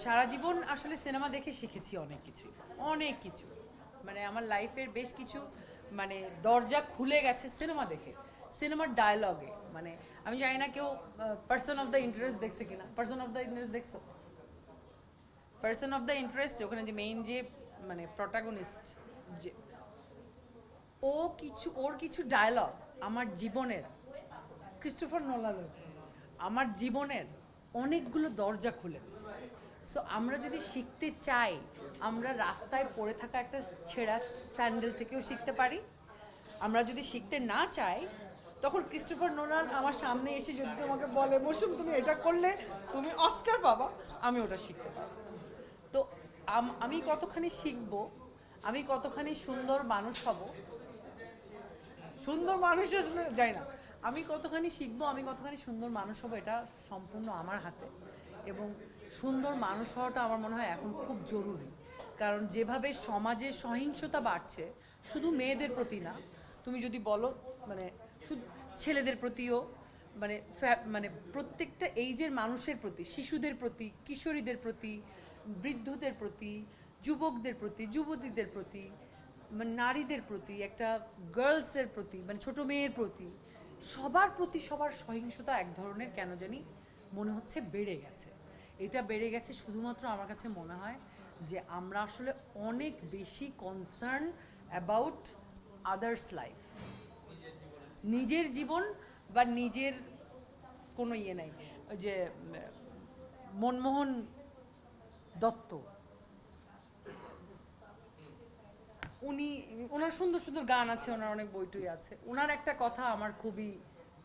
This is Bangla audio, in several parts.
সারা জীবন আসলে সিনেমা দেখে শিখেছি অনেক কিছু মানে আমার লাইফের বেশ কিছু মানে দরজা খুলে গেছে সিনেমা দেখে, সিনেমার ডায়লগে। মানে আমি জানি না কেউ পার্সন অফ দ্য ইন্টারেস্ট দেখছে কিনা। পার্সন অফ দ্য ইন্টারেস্ট দেখছো? পার্সন অফ দ্য ইন্টারেস্ট, ওখানে যে মেইন যে মানে প্রটাগনিস্ট, যে ওর কিছু ডায়লগ আমার জীবনের, ক্রিস্টোফার নোলানের আমার জীবনের অনেকগুলো দরজা খুলে দিছে। সো আমরা যদি শিখতে চাই, আমরা রাস্তায় পড়ে থাকা একটা ছেঁড়া স্যান্ডেল থেকেও শিখতে পারি। আমরা যদি শিখতে না চাই, তখন ক্রিস্টোফার নোলান আমার সামনে এসে যদি তোমাকে বলে মৌসুম তুমি এটা করলে তুমি অস্কার পাবা, আমি ওটা শিখতে পারবো। তো আমি কতখানি শিখবো, আমি কতখানি সুন্দর মানুষ হব, সুন্দর মানুষ আসলে যাই না, আমি কতখানি শিখবো, আমি কতখানি সুন্দর মানুষ হব, এটা সম্পূর্ণ আমার হাতে। এবং সুন্দর মানুষ হওয়াটা আমার মনে হয় এখন খুব জরুরি। কারণ যেভাবে সমাজে সহিংসতা বাড়ছে, শুধু মেয়েদের প্রতি না, তুমি যদি বলো মানে শুধু ছেলেদের প্রতিও, মানে মানে প্রত্যেকটা এইজের মানুষের প্রতি, শিশুদের প্রতি, কিশোরীদের প্রতি, বৃদ্ধদের প্রতি, যুবকদের প্রতি, যুবতীদের প্রতি, মানে নারীদের প্রতি, একটা গার্লসের প্রতি, মানে ছোট মেয়ের প্রতি, সবার প্রতি সবার সহিংসতা এক ধরনের কেন জানি মনে হচ্ছে বেড়ে গেছে। এটা বেড়ে গেছে শুধুমাত্র আমার কাছে মনে হয় যে আমরা আসলে অনেক বেশি কনসার্ন অ্যাবাউট আদার্স লাইফ, নিজের জীবন বা নিজের কোনো ইয়ে নাই। ওই যে মনমোহন দত্ত, ওনার সুন্দর সুন্দর গান আছে, ওনার অনেক বইটই আছে, ওনার একটা কথা আমার খুবই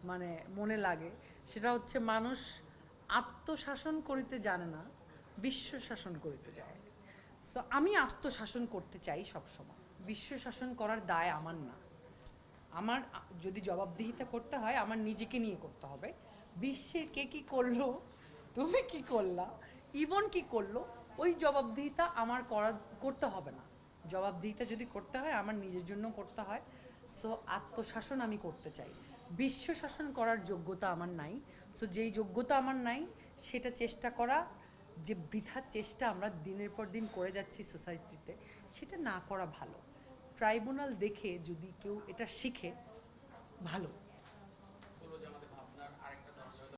মানে মনে লাগে, সেটা হচ্ছে মানুষ আত্মশাসন করিতে জানে না, বিশ্ব শাসন করিতে যায়। সো আমি আত্মশাসন করতে চাই সবসময়, বিশ্ব শাসন করার দায় আমার না। আমার যদি জবাবদিহিতা করতে হয় আমার নিজেকে নিয়ে করতে হবে। বিশ্বের কে কী করলো, তুমি কি করলা, ইভন কি করলো, ওই জবাবদিহিতা আমার করতে হবে না। জবাবদিহিতা যদি করতে হয় আমার নিজের জন্য করতে হয়। সো আত্মশাসন আমি করতে চাই, বিশ্ব শাসন করার যোগ্যতা আমার নাই। সো যেই যোগ্যতা আমার নাই, সেটা চেষ্টা করা, যে বৃথা চেষ্টা আমরা দিনের পর দিন করে যাচ্ছি সোসাইটিতে, সেটা না করা ভালো। ট্রাইব্যুনাল দেখে যদি কেউ এটা শিখে, ভালো।